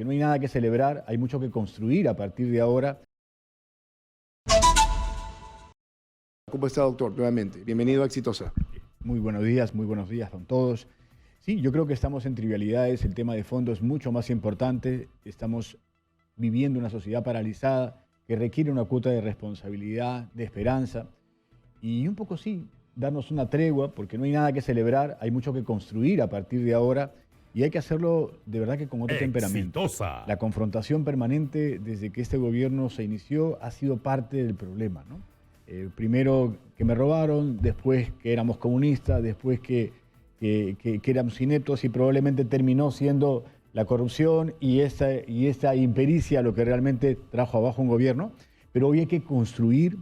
porque no hay nada que celebrar, hay mucho que construir a partir de ahora. ¿Cómo está, doctor? Nuevamente, bienvenido a Exitosa. Muy buenos días con todos. Sí, yo creo que estamos en trivialidades, el tema de fondo es mucho más importante, estamos viviendo una sociedad paralizada que requiere una cuota de responsabilidad, de esperanza y un poco sí, darnos una tregua porque no hay nada que celebrar, hay mucho que construir a partir de ahora y hay que hacerlo de verdad que con otro temperamento. La confrontación permanente desde que este gobierno se inició ha sido parte del problema, ¿no? Primero que me robaron, después que éramos comunistas, después que éramos ineptos y probablemente terminó siendo la corrupción y esta impericia lo que realmente trajo abajo un gobierno. Pero hoy hay que construir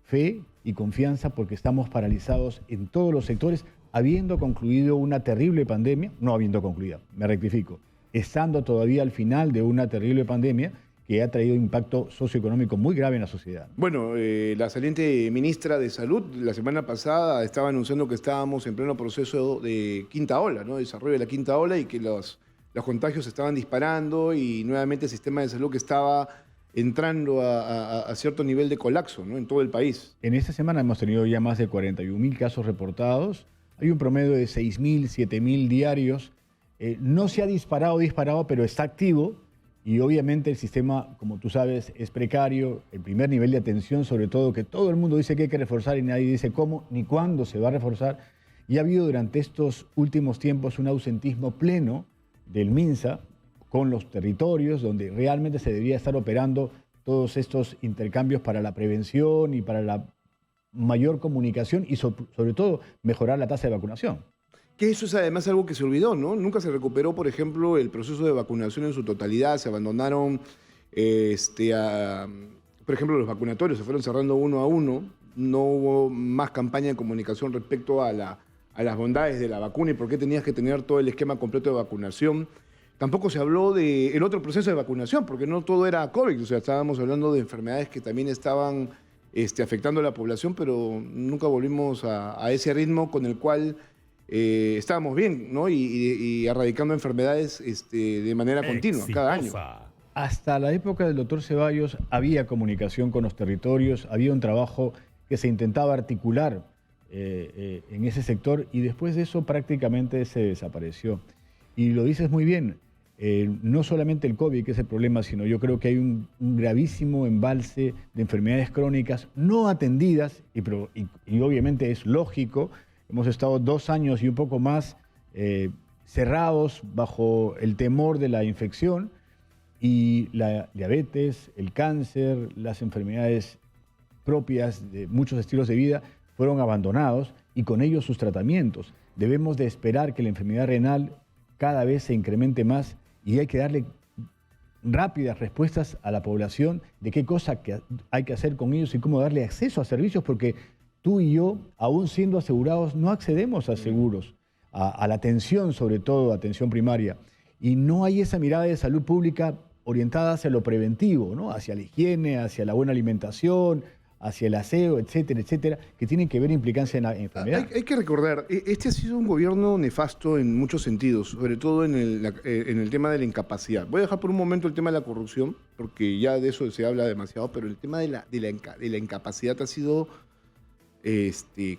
fe y confianza porque estamos paralizados en todos los sectores, habiendo concluido una terrible pandemia, no habiendo concluido, me rectifico, estando todavía al final de una terrible pandemia que ha traído impacto socioeconómico muy grave en la sociedad. Bueno, la saliente ministra de Salud la semana pasada estaba anunciando que estábamos en pleno proceso de quinta ola, ¿no? Desarrollo de la quinta ola y que los contagios se estaban disparando y nuevamente el sistema de salud que estaba entrando a cierto nivel de colapso, ¿no? En todo el país. En esta semana hemos tenido ya más de 41.000 casos reportados. Hay un promedio de 6.000, 7.000 diarios. No se ha disparado, pero está activo. Y obviamente el sistema, como tú sabes, es precario. El primer nivel de atención, sobre todo, que todo el mundo dice que hay que reforzar y nadie dice cómo ni cuándo se va a reforzar. Y ha habido durante estos últimos tiempos un ausentismo pleno del MINSA con los territorios, donde realmente se debería estar operando todos estos intercambios para la prevención y para la mayor comunicación y sobre todo mejorar la tasa de vacunación. Que eso es además algo que se olvidó, ¿no? Nunca se recuperó, por ejemplo, el proceso de vacunación en su totalidad, se abandonaron, por ejemplo, los vacunatorios se fueron cerrando uno a uno, no hubo más campaña de comunicación respecto a las bondades de la vacuna y por qué tenías que tener todo el esquema completo de vacunación. Tampoco se habló del otro proceso de vacunación, porque no todo era COVID, o sea, estábamos hablando de enfermedades que también estaban afectando a la población, pero nunca volvimos a ese ritmo con el cual estábamos bien, ¿no? Y erradicando enfermedades de manera continua, cada año. Hasta la época del doctor Ceballos había comunicación con los territorios, había un trabajo que se intentaba articular en ese sector y después de eso prácticamente se desapareció. Y lo dices muy bien, no solamente el COVID que es el problema, sino yo creo que hay un gravísimo embalse de enfermedades crónicas no atendidas y obviamente es lógico. Hemos estado 2 años y un poco más cerrados bajo el temor de la infección y la diabetes, el cáncer, las enfermedades propias de muchos estilos de vida fueron abandonados y con ellos sus tratamientos. Debemos de esperar que la enfermedad renal cada vez se incremente más y hay que darle rápidas respuestas a la población de qué cosa hay que hacer con ellos y cómo darle acceso a servicios porque tú y yo, aún siendo asegurados, no accedemos a seguros, a la atención, sobre todo, atención primaria. Y no hay esa mirada de salud pública orientada hacia lo preventivo, ¿no? Hacia la higiene, hacia la buena alimentación, hacia el aseo, etcétera, etcétera, que tienen que ver implicancia en la enfermedad. Hay que recordar, este ha sido un gobierno nefasto en muchos sentidos, sobre todo en el tema de la incapacidad. Voy a dejar por un momento el tema de la corrupción, porque ya de eso se habla demasiado, pero el tema de la incapacidad ha sido,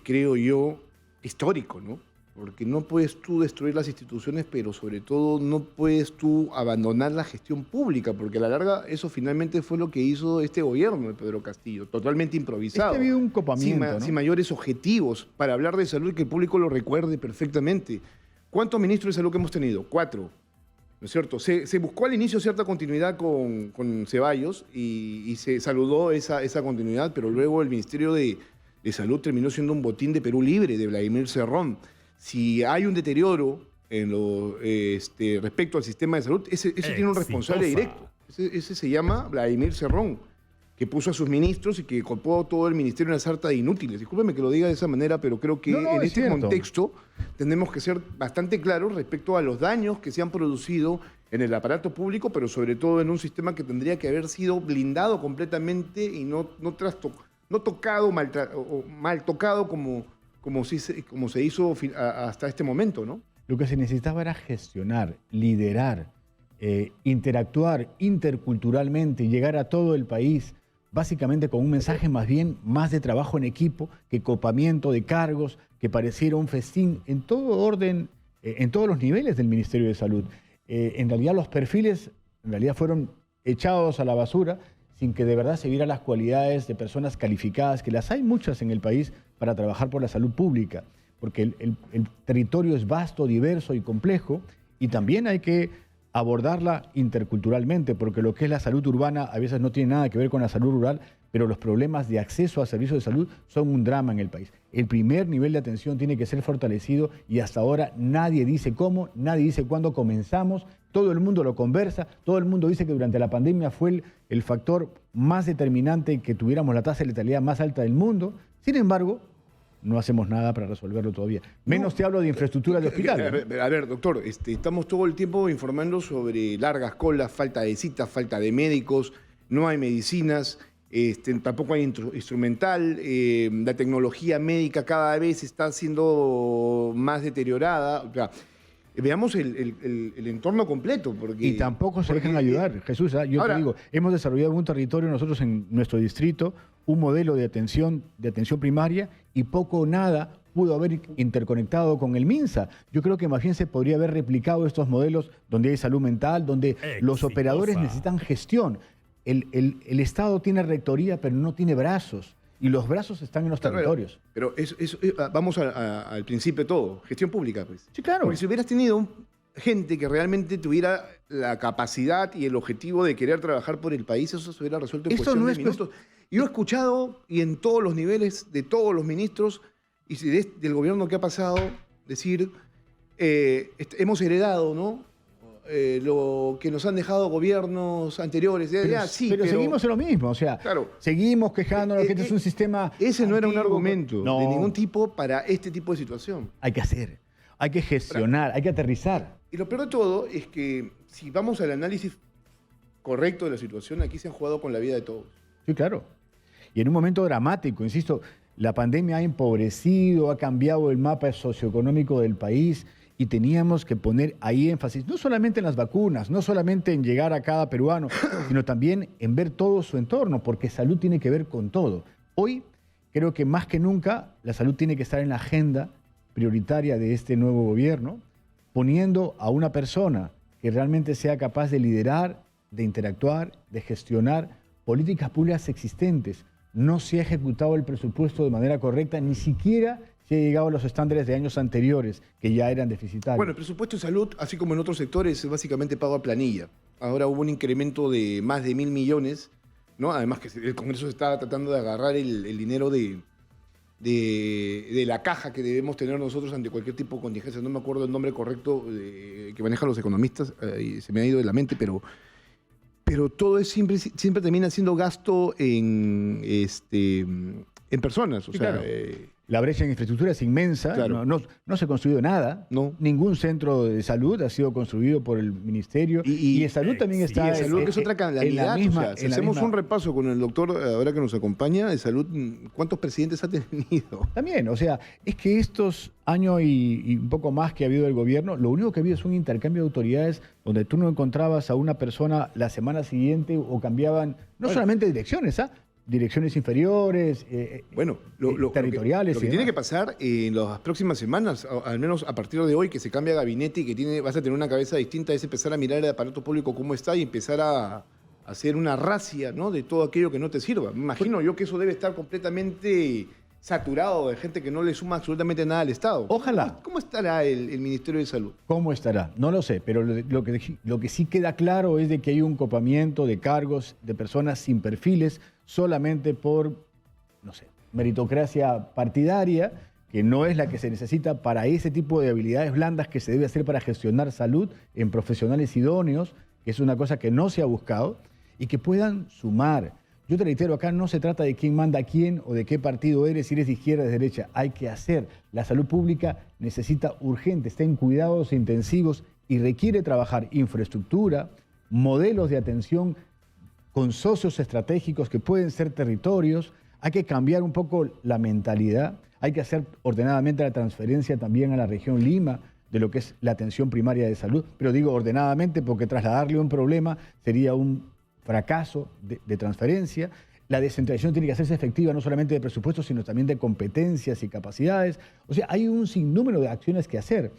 creo yo, histórico, ¿no? Porque no puedes tú destruir las instituciones, pero sobre todo no puedes tú abandonar la gestión pública, porque a la larga eso finalmente fue lo que hizo este gobierno de Pedro Castillo, totalmente improvisado. Ha habido un copamiento, ¿no? Sin mayores objetivos para hablar de salud y que el público lo recuerde perfectamente. ¿Cuántos ministros de salud que hemos tenido? 4, ¿no es cierto? Se buscó al inicio cierta continuidad con Ceballos y se saludó esa continuidad, pero luego el Ministerio de Salud terminó siendo un botín de Perú Libre, de Vladimir Cerrón. Si hay un deterioro respecto al sistema de salud, ese tiene un responsable directo. Ese se llama Vladimir Cerrón, que puso a sus ministros y que copó todo el ministerio en una sarta de inútiles. Discúlpeme que lo diga de esa manera, pero creo que en este contexto tenemos que ser bastante claros respecto a los daños que se han producido en el aparato público, pero sobre todo en un sistema que tendría que haber sido blindado completamente y no tocado, mal tocado como se hizo hasta este momento, ¿no? Lo que se necesitaba era gestionar, liderar, interactuar interculturalmente y llegar a todo el país, básicamente con un mensaje más bien más de trabajo en equipo que copamiento de cargos, que pareciera un festín en todo orden, en todos los niveles del Ministerio de Salud. En realidad los perfiles fueron echados a la basura sin que de verdad se vieran las cualidades de personas calificadas, que las hay muchas en el país para trabajar por la salud pública, porque el territorio es vasto, diverso y complejo, y también hay que abordarla interculturalmente, porque lo que es la salud urbana a veces no tiene nada que ver con la salud rural, pero los problemas de acceso a servicios de salud son un drama en el país. El primer nivel de atención tiene que ser fortalecido y hasta ahora nadie dice cómo, nadie dice cuándo comenzamos, todo el mundo lo conversa, todo el mundo dice que durante la pandemia fue el factor más determinante que tuviéramos la tasa de letalidad más alta del mundo. Sin embargo, no hacemos nada para resolverlo todavía. Menos te hablo de infraestructura de hospitales. A ver, doctor, estamos todo el tiempo informando sobre largas colas, falta de citas, falta de médicos, no hay medicinas, tampoco hay instrumental, la tecnología médica cada vez está siendo más deteriorada. O sea, veamos el entorno completo. Porque, y tampoco se dejan ayudar, Jesús. Yo ahora, te digo, hemos desarrollado en un territorio, nosotros en nuestro distrito, un modelo de atención primaria y poco o nada pudo haber interconectado con el MINSA. Yo creo que más bien se podría haber replicado estos modelos donde hay salud mental, donde los operadores necesitan gestión. El Estado tiene rectoría, pero no tiene brazos. Y los brazos están en los territorios. Pero vamos al principio de todo. Gestión pública, pues. Sí, claro. Porque si hubieras tenido gente que realmente tuviera la capacidad y el objetivo de querer trabajar por el país, eso se hubiera resuelto en cuestión de minutos. Yo he escuchado, y en todos los niveles, de todos los ministros y del gobierno que ha pasado, decir, hemos heredado, ¿no? Lo que nos han dejado gobiernos anteriores. Pero seguimos en lo mismo, o sea, claro, seguimos quejándonos que este es un sistema ese antiguo, no era un argumento de ningún tipo para este tipo de situación. Hay que hacer, hay que gestionar, hay que aterrizar. Y lo peor de todo es que si vamos al análisis correcto de la situación, aquí se han jugado con la vida de todos. Sí, claro. Y en un momento dramático, insisto, la pandemia ha empobrecido, ha cambiado el mapa socioeconómico del país y teníamos que poner ahí énfasis, no solamente en las vacunas, no solamente en llegar a cada peruano, sino también en ver todo su entorno, porque salud tiene que ver con todo. Hoy, creo que más que nunca, la salud tiene que estar en la agenda prioritaria de este nuevo gobierno, poniendo a una persona que realmente sea capaz de liderar, de interactuar, de gestionar políticas públicas existentes. No se ha ejecutado el presupuesto de manera correcta, ni siquiera se ha llegado a los estándares de años anteriores, que ya eran deficitarios. Bueno, el presupuesto de salud, así como en otros sectores, es básicamente pago a planilla. Ahora hubo un incremento de más de 1.000 millones, ¿no? Además que el Congreso está tratando de agarrar el dinero de la caja que debemos tener nosotros ante cualquier tipo de contingencia. No me acuerdo el nombre correcto que manejan los economistas, se me ha ido de la mente, pero todo siempre termina siendo gasto en personas. O sea, claro. La brecha en infraestructura es inmensa, claro. no se ha construido nada, ningún centro de salud ha sido construido por el ministerio y en salud también está... Y en salud que es otra calamidad. Si hacemos un repaso con el doctor, ahora que nos acompaña, de salud, ¿cuántos presidentes ha tenido? También, o sea, es que estos años y un poco más que ha habido el gobierno, lo único que ha habido es un intercambio de autoridades donde tú no encontrabas a una persona la semana siguiente o cambiaban, no solamente direcciones, direcciones inferiores, territoriales. Lo que tiene que pasar en las próximas semanas, al menos a partir de hoy, que se cambia gabinete y que vas a tener una cabeza distinta, es empezar a mirar el aparato público cómo está y empezar a hacer una racia, ¿no?, de todo aquello que no te sirva. Me imagino yo que eso debe estar completamente saturado de gente que no le suma absolutamente nada al Estado. Ojalá. ¿Cómo estará el Ministerio de Salud? ¿Cómo estará? No lo sé, pero lo que sí queda claro es de que hay un copamiento de cargos de personas sin perfiles solamente por, no sé, meritocracia partidaria, que no es la que se necesita para ese tipo de habilidades blandas que se debe hacer para gestionar salud en profesionales idóneos, que es una cosa que no se ha buscado, y que puedan sumar. Yo te reitero, acá no se trata de quién manda a quién o de qué partido eres, si eres de izquierda o de derecha. Hay que hacer. La salud pública necesita urgente, está en cuidados intensivos y requiere trabajar infraestructura, modelos de atención con socios estratégicos que pueden ser territorios. Hay que cambiar un poco la mentalidad. Hay que hacer ordenadamente la transferencia también a la región Lima de lo que es la atención primaria de salud, pero digo ordenadamente porque trasladarle un problema sería un fracaso de transferencia. La descentralización tiene que hacerse efectiva no solamente de presupuestos, sino también de competencias y capacidades. O sea, hay un sinnúmero de acciones que hacer.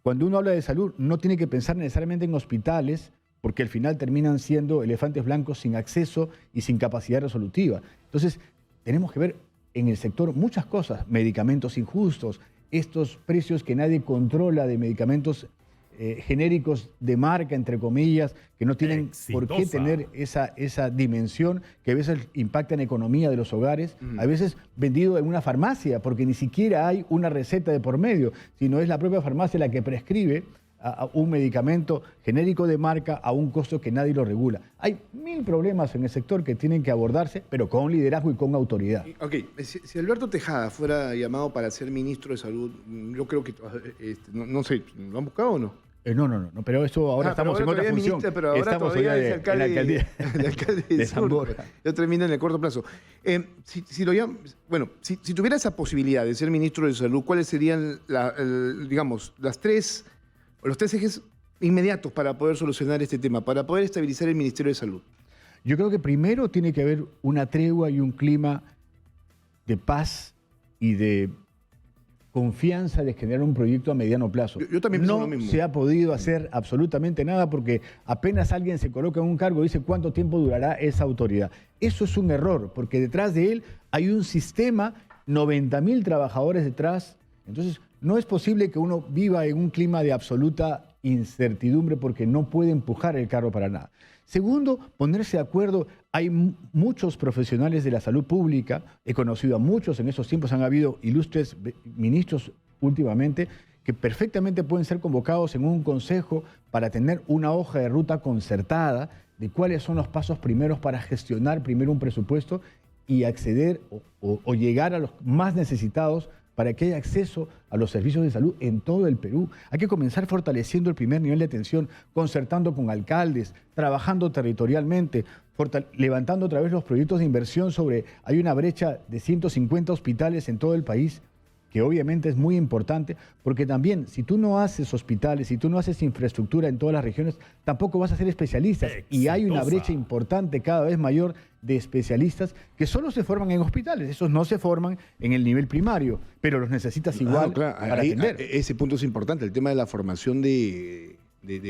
Cuando uno habla de salud, no tiene que pensar necesariamente en hospitales, porque al final terminan siendo elefantes blancos sin acceso y sin capacidad resolutiva. Entonces, tenemos que ver en el sector muchas cosas, medicamentos injustos, estos precios que nadie controla de medicamentos genéricos de marca, entre comillas, que no tienen por qué tener esa dimensión que a veces impacta en la economía de los hogares, a veces vendido en una farmacia, porque ni siquiera hay una receta de por medio, sino es la propia farmacia la que prescribe a un medicamento genérico de marca a un costo que nadie lo regula. Hay 1000 problemas en el sector que tienen que abordarse, pero con liderazgo y con autoridad. Ok, si Alberto Tejada fuera llamado para ser ministro de Salud, yo creo que, no sé, ¿lo han buscado o no? No, pero eso ahora estamos en otra función. Pero ahora estamos todavía es en la alcaldía de San Borja. Yo termino en el corto plazo. Si tuviera esa posibilidad de ser ministro de Salud, ¿cuáles serían, digamos, los tres ejes inmediatos para poder solucionar este tema, para poder estabilizar el Ministerio de Salud? Yo creo que primero tiene que haber una tregua y un clima de paz y de confianza de generar un proyecto a mediano plazo. Yo también pienso lo No mismo. se ha podido hacer absolutamente nada porque apenas alguien se coloca en un cargo dice cuánto tiempo durará esa autoridad. Eso es un error porque detrás de él hay un sistema, 90.000 trabajadores detrás. Entonces no es posible que uno viva en un clima de absoluta incertidumbre porque no puede empujar el carro para nada. Segundo, ponerse de acuerdo. Hay muchos profesionales de la salud pública, he conocido a muchos en esos tiempos, han habido ilustres ministros últimamente que perfectamente pueden ser convocados en un consejo para tener una hoja de ruta concertada de cuáles son los pasos primeros para gestionar primero un presupuesto y acceder o llegar a los más necesitados para que haya acceso a los servicios de salud en todo el Perú. Hay que comenzar fortaleciendo el primer nivel de atención, concertando con alcaldes, trabajando territorialmente, levantando otra vez los proyectos de inversión hay una brecha de 150 hospitales en todo el país, que obviamente es muy importante, porque también si tú no haces hospitales, si tú no haces infraestructura en todas las regiones, tampoco vas a ser especialistas. Y hay una brecha importante cada vez mayor de especialistas que solo se forman en hospitales. Esos no se forman en el nivel primario, pero los necesitas igual para atender. Ese punto es importante, el tema de la formación de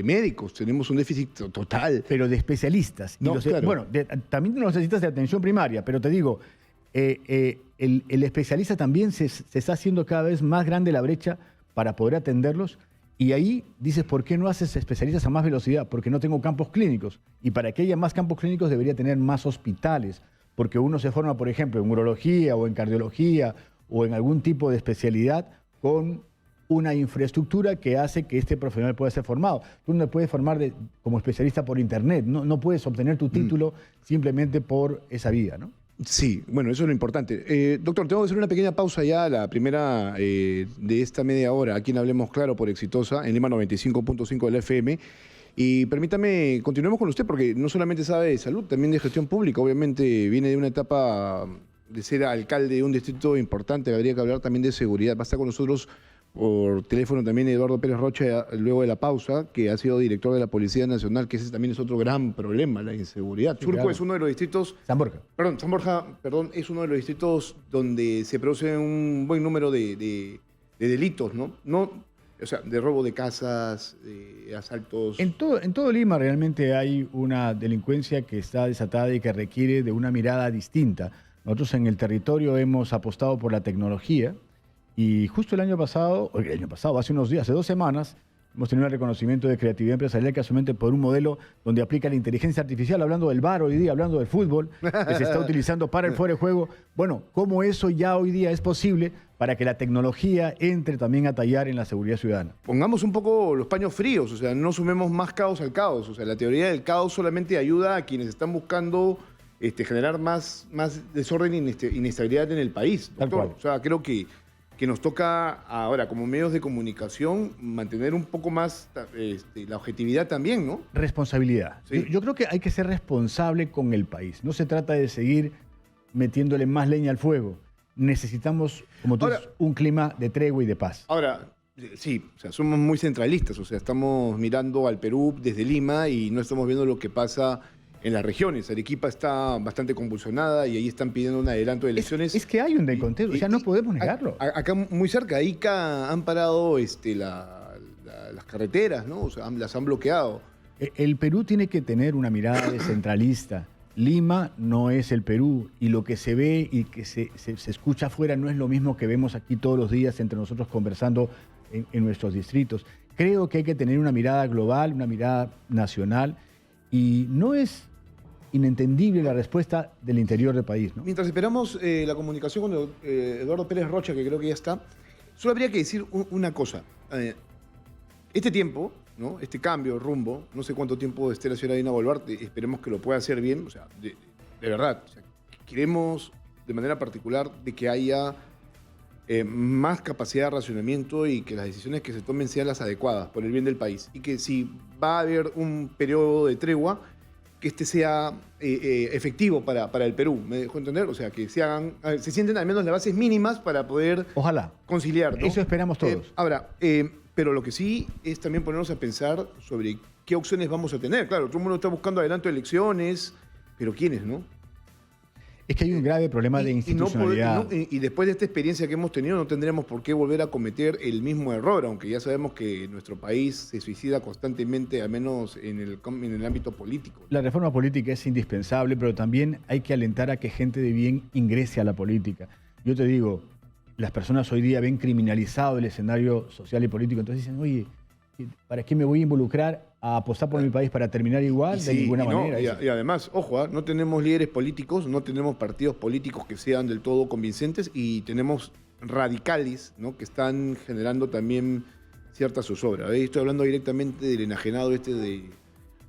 médicos. Tenemos un déficit total. Pero de especialistas. No, claro. Bueno, también no necesitas de atención primaria, pero te digo, el especialista también se está haciendo cada vez más grande la brecha para poder atenderlos. Y ahí dices, ¿por qué no haces especialistas a más velocidad? Porque no tengo campos clínicos. Y para que haya más campos clínicos debería tener más hospitales. Porque uno se forma, por ejemplo, en urología o en cardiología o en algún tipo de especialidad con una infraestructura que hace que este profesional pueda ser formado. Tú no te puedes formar como especialista por internet. No puedes obtener tu título simplemente por esa vía, ¿no? Sí, bueno, eso es lo importante. Doctor, tengo que hacer una pequeña pausa ya, la primera de esta media hora, aquí en Hablemos Claro por Exitosa, en Lima 95.5 de la FM. Y permítame, continuemos con usted, porque no solamente sabe de salud, también de gestión pública. Obviamente viene de una etapa de ser alcalde de un distrito importante, habría que hablar también de seguridad. Va a estar con nosotros por teléfono también Eduardo Pérez Rocha, luego de la pausa, que ha sido director de la Policía Nacional, que ese también es otro gran problema, la inseguridad. Sí, Surco claro. es uno de los distritos... San Borja. San Borja, es uno de los distritos donde se produce un buen número de delitos, ¿no? O sea, de robo de casas, de asaltos... En todo Lima realmente hay una delincuencia que está desatada y que requiere de una mirada distinta. Nosotros en el territorio hemos apostado por la tecnología y justo el año pasado, hace unos días, hace 2 semanas, hemos tenido un reconocimiento de creatividad empresarial casualmente por un modelo donde aplica la inteligencia artificial, hablando del VAR hoy día, hablando del fútbol, que se está utilizando para el fuera de juego. Bueno, cómo eso ya hoy día es posible para que la tecnología entre también a tallar en la seguridad ciudadana. Pongamos un poco los paños fríos, o sea, no sumemos más caos al caos. O sea, la teoría del caos solamente ayuda a quienes están buscando generar más desorden e inestabilidad en el país, doctor. Tal cual. O sea, creo que nos toca ahora, como medios de comunicación, mantener un poco más la objetividad también, ¿no? Responsabilidad. Sí. Yo creo que hay que ser responsable con el país. No se trata de seguir metiéndole más leña al fuego. Necesitamos, como tú dices, un clima de tregua y de paz. Ahora, Sí, o sea, somos muy centralistas, o sea, estamos mirando al Perú desde Lima y no estamos viendo lo que pasa en las regiones. Arequipa está bastante convulsionada y ahí están pidiendo un adelanto de elecciones. Es que hay un descontento, o sea, no podemos negarlo. Acá muy cerca, Ica han parado las carreteras, ¿no? O sea, las han bloqueado. El Perú tiene que tener una mirada descentralista. Lima no es el Perú y lo que se ve y que se escucha afuera no es lo mismo que vemos aquí todos los días entre nosotros conversando en nuestros distritos. Creo que hay que tener una mirada global, una mirada nacional y no es inentendible la respuesta del interior del país, ¿no? Mientras esperamos la comunicación con Eduardo Pérez Rocha, que creo que ya está, solo habría que decir una cosa. Este tiempo, ¿no? Este cambio de rumbo, no sé cuánto tiempo esté la señora Dina Boluarte, esperemos que lo pueda hacer bien, o sea, de verdad, o sea, queremos de manera particular de que haya más capacidad de racionamiento y que las decisiones que se tomen sean las adecuadas por el bien del país. Y que si va a haber un periodo de tregua, que este sea efectivo para el Perú, ¿me dejo entender? O sea, que se sienten al menos las bases mínimas para poder Ojalá. Conciliar, ¿no? Eso esperamos todos. Ahora, pero lo que sí es también ponernos a pensar sobre qué opciones vamos a tener. Claro, todo el mundo está buscando adelanto de elecciones, pero ¿quiénes, no? Es que hay un grave problema de institucionalidad. Y después de esta experiencia que hemos tenido, no tendríamos por qué volver a cometer el mismo error, aunque ya sabemos que nuestro país se suicida constantemente, al menos en el ámbito político. La reforma política es indispensable, pero también hay que alentar a que gente de bien ingrese a la política. Yo te digo, las personas hoy día ven criminalizado el escenario social y político, entonces dicen, oye, ¿para qué me voy a involucrar a apostar por mi país para terminar igual? De ninguna manera. Y además, ojo, no tenemos líderes políticos, no tenemos partidos políticos que sean del todo convincentes y tenemos radicales, ¿no? Que están generando también cierta zozobra. Estoy hablando directamente del enajenado de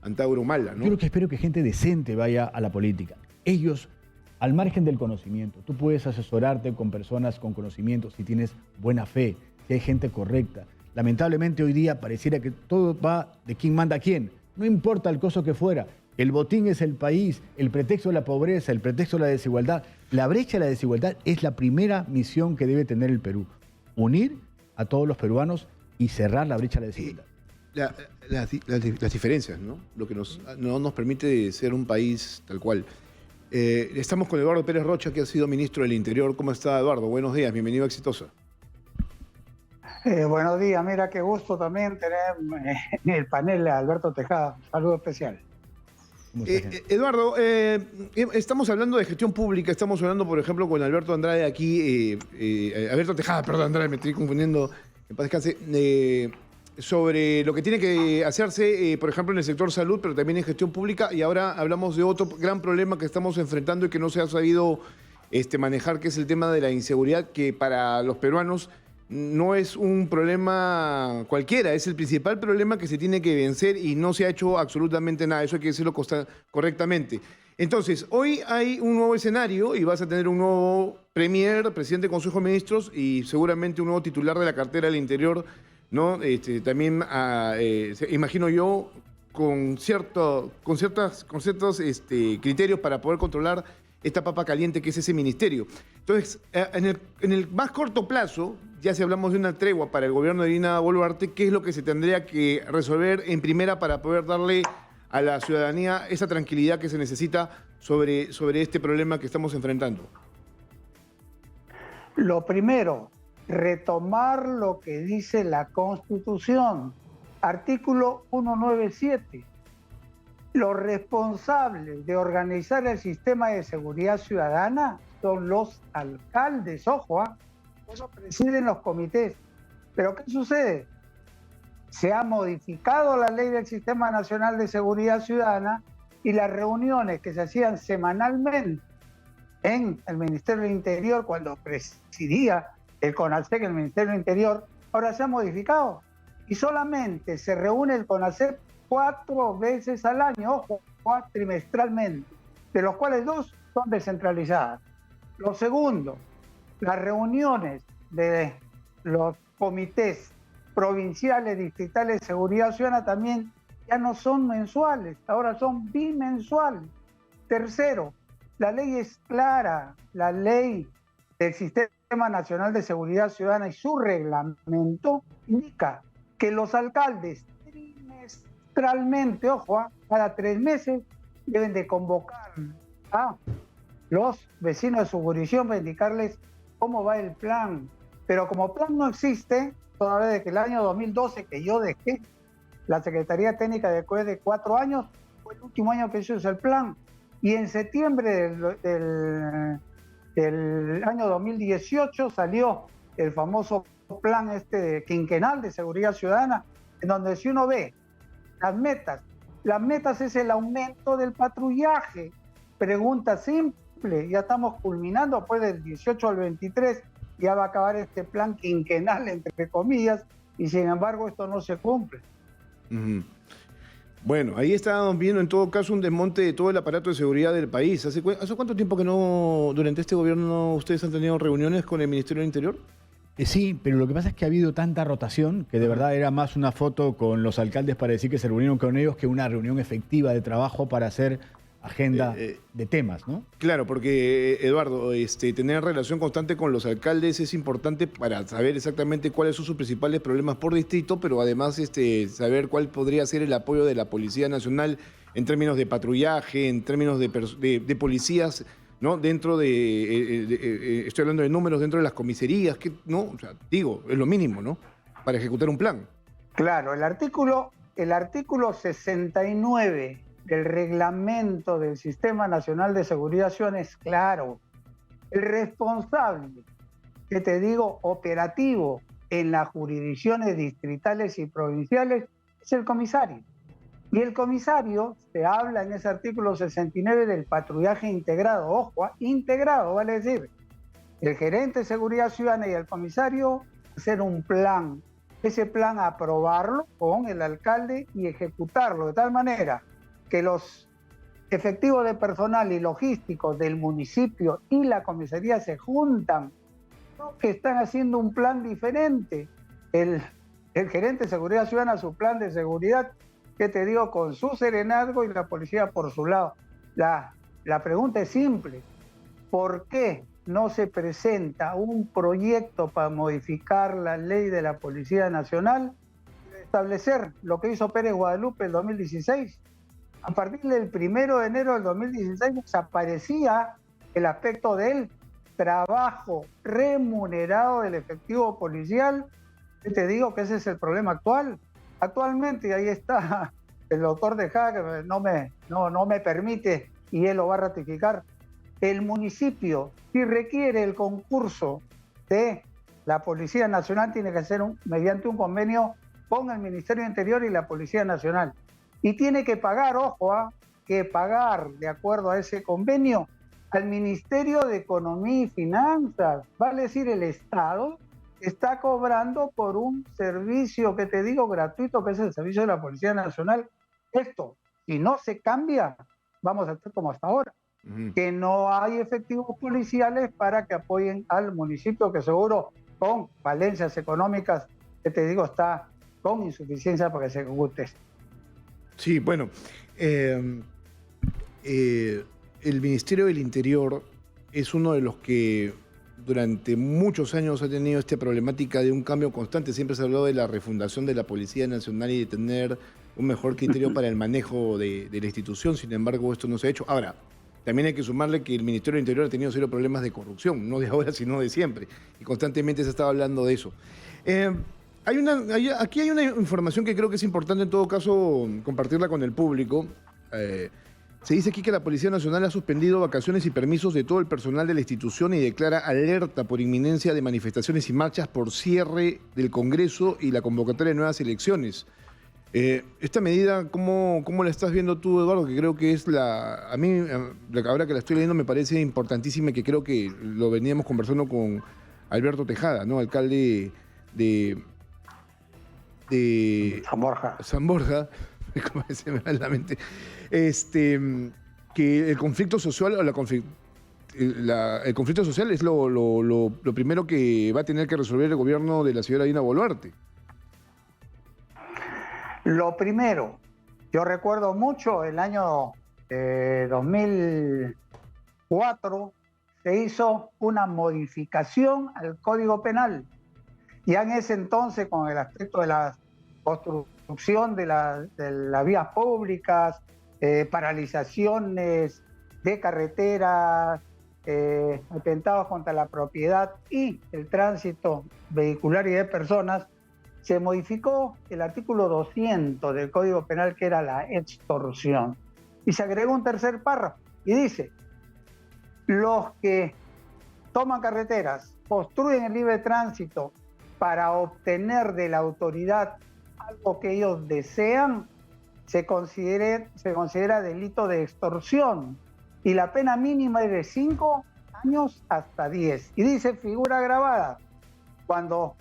Antauro Humala, ¿no? Yo lo que espero es que gente decente vaya a la política. Ellos, al margen del conocimiento, tú puedes asesorarte con personas con conocimiento si tienes buena fe, si hay gente correcta. Lamentablemente hoy día pareciera que todo va de quién manda a quién. No importa el costo que fuera. El botín es el país, el pretexto de la pobreza, el pretexto de la desigualdad. La brecha de la desigualdad es la primera misión que debe tener el Perú. Unir a todos los peruanos y cerrar la brecha de la desigualdad. Las diferencias, ¿no? Lo que no nos permite ser un país tal cual. Estamos con Eduardo Pérez Rocha, que ha sido ministro del Interior. ¿Cómo está, Eduardo? Buenos días, bienvenido a Exitosa. Buenos días, mira qué gusto también tener en el panel a Alberto Tejada. Un saludo especial. Eduardo, estamos hablando de gestión pública, estamos hablando, por ejemplo, con Alberto Andrade aquí, Alberto Tejada, perdón, Andrade, me estoy confundiendo, en paz descanse, sobre lo que tiene que hacerse, por ejemplo, en el sector salud, pero también en gestión pública, y ahora hablamos de otro gran problema que estamos enfrentando y que no se ha sabido manejar, que es el tema de la inseguridad, que para los peruanos no es un problema cualquiera, es el principal problema que se tiene que vencer y no se ha hecho absolutamente nada. Eso hay que decirlo correctamente. Entonces, hoy hay un nuevo escenario y vas a tener un nuevo premier, presidente del Consejo de Ministros y seguramente un nuevo titular de la cartera del Interior, ¿no? También, imagino yo, con ciertos criterios para poder controlar esta papa caliente que es ese ministerio. Entonces, en el más corto plazo, ya si hablamos de una tregua para el gobierno de Dina Boluarte, ¿qué es lo que se tendría que resolver en primera para poder darle a la ciudadanía esa tranquilidad que se necesita sobre este problema que estamos enfrentando? Lo primero, retomar lo que dice la Constitución, artículo 197. Los responsables de organizar el sistema de seguridad ciudadana son los alcaldes, ojo, ellos presiden los comités. Pero ¿qué sucede? Se ha modificado la ley del Sistema Nacional de Seguridad Ciudadana y las reuniones que se hacían semanalmente en el Ministerio del Interior, cuando presidía el CONASEC, el Ministerio del Interior, ahora se ha modificado. Y solamente se reúne el CONASEC 4 veces al año, ojo, trimestralmente, de los cuales 2 son descentralizadas. Lo segundo, las reuniones de los comités provinciales, distritales de seguridad ciudadana también ya no son mensuales, ahora son bimensuales. Tercero, la ley es clara, la ley del sistema Sistema Nacional de Seguridad Ciudadana y su reglamento indica que los alcaldes trimestralmente, ojo, cada 3 meses, deben de convocar a los vecinos de su jurisdicción para indicarles cómo va el plan. Pero como plan no existe, toda vez que el año 2012 que yo dejé la Secretaría Técnica después de 4 años, fue el último año que se usó el plan. Y en septiembre del año 2018 salió el famoso plan quinquenal de seguridad ciudadana, en donde si uno ve las metas es el aumento del patrullaje. Pregunta simple, ya estamos culminando, pues del 18 al 23 ya va a acabar este plan quinquenal, entre comillas, y sin embargo esto no se cumple. Bueno, ahí estábamos viendo en todo caso un desmonte de todo el aparato de seguridad del país. ¿Hace cuánto tiempo que no, durante este gobierno, ustedes han tenido reuniones con el Ministerio del Interior? Sí, pero lo que pasa es que ha habido tanta rotación que de verdad era más una foto con los alcaldes para decir que se reunieron con ellos que una reunión efectiva de trabajo para hacer agenda de temas, ¿no? Claro, porque, Eduardo, tener relación constante con los alcaldes es importante para saber exactamente cuáles son sus principales problemas por distrito, pero además saber cuál podría ser el apoyo de la Policía Nacional en términos de patrullaje, en términos de policías, ¿no? Dentro estoy hablando de números dentro de las comisarías, ¿no? O sea, digo, es lo mínimo, ¿no? Para ejecutar un plan. Claro, el artículo 69 del reglamento del Sistema Nacional de Seguridad Ciudadana es claro. El responsable, que te digo, operativo en las jurisdicciones distritales y provinciales es el comisario. Y el comisario, se habla en ese artículo 69 del patrullaje integrado. Ojo, integrado, vale decir, el gerente de seguridad ciudadana y el comisario hacer un plan. Ese plan aprobarlo con el alcalde y ejecutarlo de tal manera que los efectivos de personal y logísticos del municipio y la comisaría se juntan, ¿no? Que están haciendo un plan diferente. El gerente de seguridad ciudadana, su plan de seguridad, que te digo, con su serenazgo y la policía por su lado. La pregunta es simple: ¿por qué no se presenta un proyecto para modificar la ley de la Policía Nacional, establecer lo que hizo Pérez Guadalupe en 2016? A partir del 1 de enero del 2016 desaparecía el aspecto del trabajo remunerado del efectivo policial. Te digo que ese es el problema actual. Actualmente, ahí está el doctor Tejada, que no me permite, y él lo va a ratificar. El municipio, si requiere el concurso de la Policía Nacional, tiene que ser mediante un convenio con el Ministerio del Interior y la Policía Nacional. Y tiene que pagar, ojo, que pagar de acuerdo a ese convenio al Ministerio de Economía y Finanzas. Vale decir, el Estado está cobrando por un servicio, que te digo, gratuito, que es el servicio de la Policía Nacional. Esto, si no se cambia, vamos a estar como hasta ahora. Que no hay efectivos policiales para que apoyen al municipio, que seguro con falencias económicas, que te digo, está con insuficiencia para que se ejecute esto. Sí, bueno, el Ministerio del Interior es uno de los que durante muchos años ha tenido esta problemática de un cambio constante. Siempre se ha hablado de la refundación de la Policía Nacional y de tener un mejor criterio para el manejo de la institución. Sin embargo, esto no se ha hecho. Ahora, también hay que sumarle que el Ministerio del Interior ha tenido serios problemas de corrupción, no de ahora, sino de siempre. Y constantemente se estaba hablando de eso. Aquí hay una información que creo que es importante en todo caso compartirla con el público. Se dice aquí que la Policía Nacional ha suspendido vacaciones y permisos de todo el personal de la institución y declara alerta por inminencia de manifestaciones y marchas por cierre del Congreso y la convocatoria de nuevas elecciones. Esta medida, ¿cómo la estás viendo tú, Eduardo? Que creo que es a mí, ahora que la estoy leyendo, me parece importantísima y que creo que lo veníamos conversando con Alberto Tejada, ¿no? Alcalde de San Borja, como se me va en la mente, que el conflicto social o el conflicto social es lo primero que va a tener que resolver el gobierno de la señora Dina Boluarte. Lo primero, yo recuerdo mucho el año 2004, se hizo una modificación al Código Penal. Ya en ese entonces, con el aspecto de la construcción de las vías públicas, paralizaciones de carreteras, atentados contra la propiedad y el tránsito vehicular y de personas, se modificó el artículo 200 del Código Penal, que era la extorsión. Y se agregó un tercer párrafo y dice: los que toman carreteras, obstruyen el libre tránsito para obtener de la autoridad algo que ellos desean, se considera delito de extorsión. Y la pena mínima es de 5 años hasta 10. Y dice figura agravada: cuando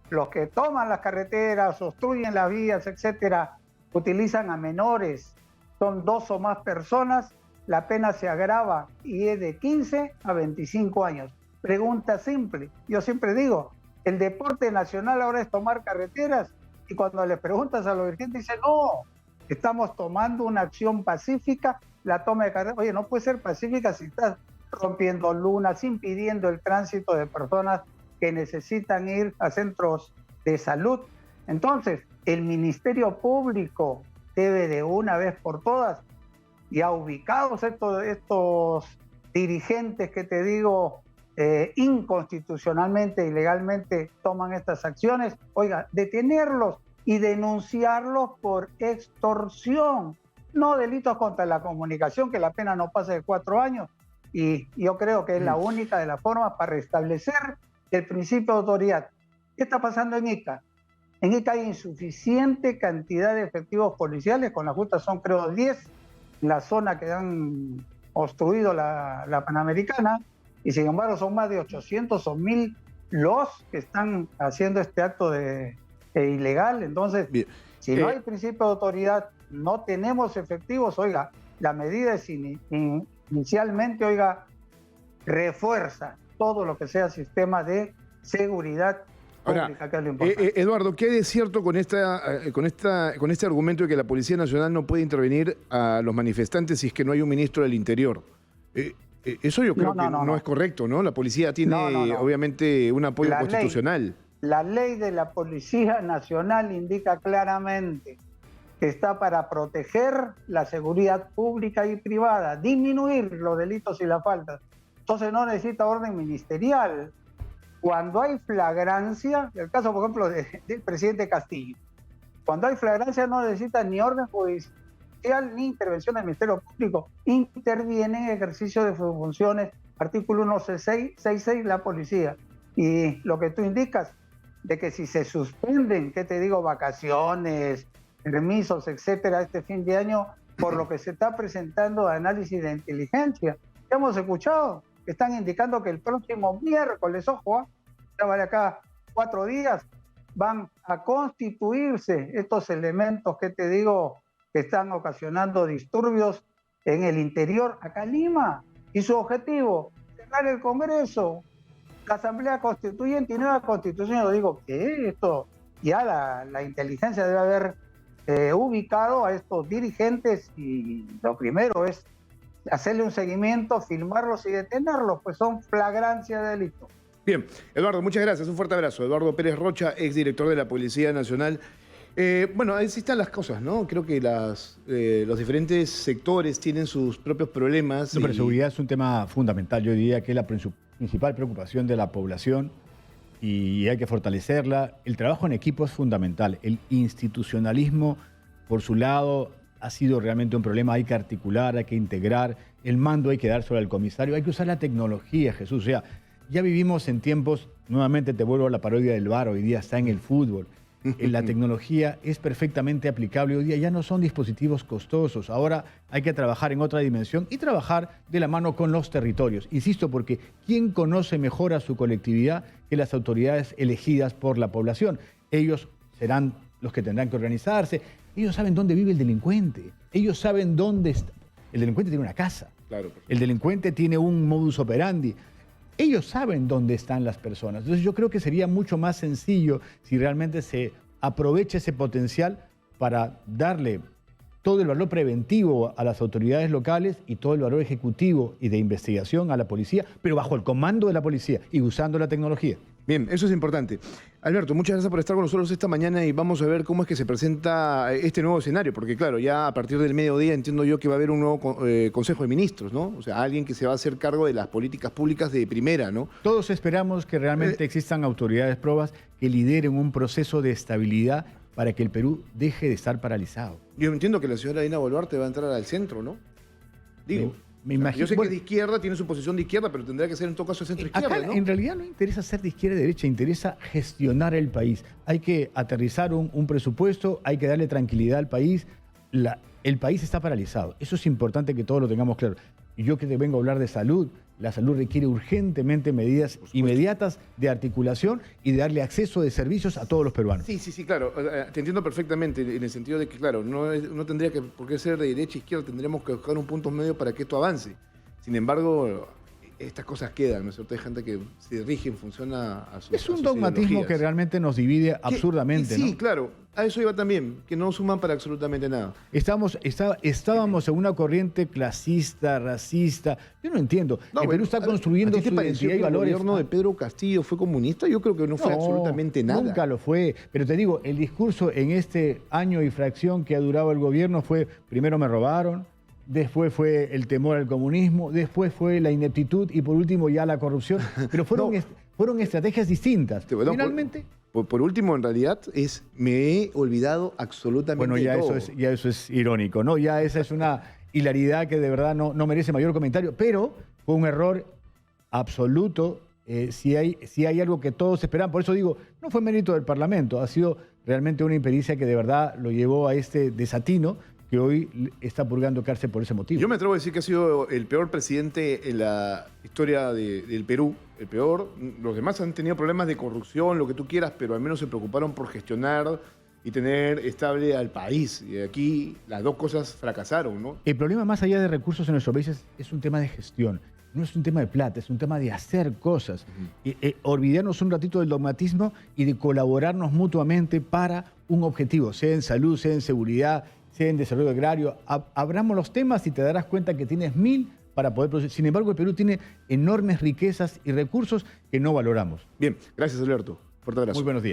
los que toman las carreteras, obstruyen las vías, etcétera, utilizan a menores, son 2 o más personas, la pena se agrava y es de 15 a 25 años. Pregunta simple. Yo siempre digo, el deporte nacional ahora es tomar carreteras, y cuando le preguntas a los dirigentes dicen: no, estamos tomando una acción pacífica, la toma de carreteras. Oye, no puede ser pacífica si estás rompiendo lunas, impidiendo el tránsito de personas que necesitan ir a centros de salud. Entonces, el Ministerio Público debe de una vez por todas, ya ubicados estos dirigentes que te digo inconstitucionalmente, ilegalmente toman estas acciones, oiga, detenerlos y denunciarlos por extorsión, no delitos contra la comunicación, que la pena no pasa de 4 años. Y yo creo que es la única de las formas para restablecer el principio de autoridad. ¿Qué está pasando en Ica? En Ica hay insuficiente cantidad de efectivos policiales, con la justa son creo 10 en la zona que han obstruido la Panamericana, y sin embargo son más de 800 o 1000 los que están haciendo este acto ilegal. Entonces, bien, si no hay principio de autoridad, no tenemos efectivos, oiga, la medida es inicialmente, oiga, refuerza todo lo que sea sistema de seguridad pública. Ahora, que es lo importante. Eduardo, ¿qué hay de cierto con este argumento de que la Policía Nacional no puede intervenir a los manifestantes si es que no hay un ministro del Interior? Eso yo creo que no es correcto, ¿no? La policía tiene obviamente un apoyo constitucional. La ley de la Policía Nacional indica claramente que está para proteger la seguridad pública y privada, disminuir los delitos y las faltas. Entonces no necesita orden ministerial. Cuando hay flagrancia, el caso por ejemplo del presidente Castillo, cuando hay flagrancia no necesita ni orden judicial ni intervención del Ministerio Público, interviene en ejercicio de sus funciones, artículo 166, la policía. Y lo que tú indicas, de que si se suspenden, ¿qué te digo?, vacaciones, permisos, etcétera, este fin de año, por lo que se está presentando análisis de inteligencia. Hemos escuchado que están indicando que el próximo miércoles, ojo, ya vale acá 4 días, van a constituirse estos elementos que te digo que están ocasionando disturbios en el interior, acá en Lima. Y su objetivo, cerrar el Congreso, la Asamblea Constituyente y nueva Constitución. Yo digo que esto ya la inteligencia debe haber ubicado a estos dirigentes, y lo primero es hacerle un seguimiento, filmarlos y detenerlos, pues son flagrancia de delito. Bien, Eduardo, muchas gracias, un fuerte abrazo. Eduardo Pérez Rocha, exdirector de la Policía Nacional. Bueno, así están las cosas, ¿no? Creo que los diferentes sectores tienen sus propios problemas. No, pero seguridad es un tema fundamental. Yo diría que es la principal preocupación de la población y hay que fortalecerla. El trabajo en equipo es fundamental. El institucionalismo, por su lado, ha sido realmente un problema. Hay que articular, hay que integrar. El mando hay que dar sobre el comisario. Hay que usar la tecnología, Jesús. O sea, ya vivimos en tiempos, nuevamente te vuelvo a la parodia del VAR, hoy día está en el fútbol. La tecnología es perfectamente aplicable. Hoy día ya no son dispositivos costosos. Ahora hay que trabajar en otra dimensión y trabajar de la mano con los territorios. Insisto, porque ¿quién conoce mejor a su colectividad que las autoridades elegidas por la población? Ellos serán los que tendrán que organizarse. Ellos saben dónde vive el delincuente. Ellos saben dónde está. El delincuente tiene una casa. Claro. El delincuente tiene un modus operandi. Ellos saben dónde están las personas. Entonces yo creo que sería mucho más sencillo si realmente se aprovecha ese potencial para darle todo el valor preventivo a las autoridades locales y todo el valor ejecutivo y de investigación a la policía, pero bajo el comando de la policía y usando la tecnología. Bien, eso es importante. Alberto, muchas gracias por estar con nosotros esta mañana y vamos a ver cómo es que se presenta este nuevo escenario, porque claro, ya a partir del mediodía entiendo yo que va a haber un nuevo Consejo de Ministros, ¿no? O sea, alguien que se va a hacer cargo de las políticas públicas de primera, ¿no? Todos esperamos que realmente existan autoridades probas que lideren un proceso de estabilidad para que el Perú deje de estar paralizado. Yo entiendo que la señora Dina Boluarte va a entrar al centro, ¿no? Digo, me imagino, yo sé que es de izquierda, tiene su posición de izquierda, pero tendrá que ser en todo caso centro-izquierda, acá, ¿no? en realidad no interesa ser de izquierda y derecha, interesa gestionar el país. Hay que aterrizar un presupuesto, hay que darle tranquilidad al país. El país está paralizado. Eso es importante que todos lo tengamos claro. Y yo que te vengo a hablar de salud, la salud requiere urgentemente medidas inmediatas de articulación y de darle acceso de servicios a todos los peruanos. Sí, claro. Te entiendo perfectamente en el sentido de que, claro, no tendría que por qué ser de derecha e izquierda, tendremos que buscar un punto medio para que esto avance. Sin embargo, estas cosas quedan, ¿no es cierto? Hay gente que se rige en función a sus Es un dogmatismo que realmente nos divide absurdamente, sí, ¿no? claro. A eso iba también, que no suman para absolutamente nada. Estábamos en una corriente clasista, racista. Yo no entiendo. El Perú está construyendo su identidad y valores. ¿El gobierno de Pedro Castillo fue comunista? Yo creo que no fue absolutamente nada. Nunca lo fue. Pero te digo, el discurso en este año y fracción que ha durado el gobierno fue: primero me robaron, después fue el temor al comunismo, después fue la ineptitud y por último ya la corrupción. Pero fueron estrategias distintas. Finalmente... Por último, en realidad, me he olvidado absolutamente de todo. Ya eso es irónico, ¿no? Ya esa es una hilaridad que de verdad no merece mayor comentario, pero fue un error absoluto. Si hay algo que todos esperan, por eso digo, no fue mérito del Parlamento, ha sido realmente una impericia que de verdad lo llevó a este desatino que hoy está purgando cárcel por ese motivo. Yo me atrevo a decir que ha sido el peor presidente en la historia del Perú, el peor. Los demás han tenido problemas de corrupción, lo que tú quieras, pero al menos se preocuparon por gestionar y tener estable al país. Y aquí las dos cosas fracasaron, ¿no? El problema más allá de recursos en nuestro país es un tema de gestión. No es un tema de plata, es un tema de hacer cosas. Olvidarnos un ratito del dogmatismo y de colaborarnos mutuamente para un objetivo, sea en salud, sea en seguridad, sea en desarrollo agrario. Abramos los temas y te darás cuenta que tienes 1000 para poder producir. Sin embargo, el Perú tiene enormes riquezas y recursos que no valoramos. Bien, gracias Alberto. Fuerte abrazo. Muy buenos días.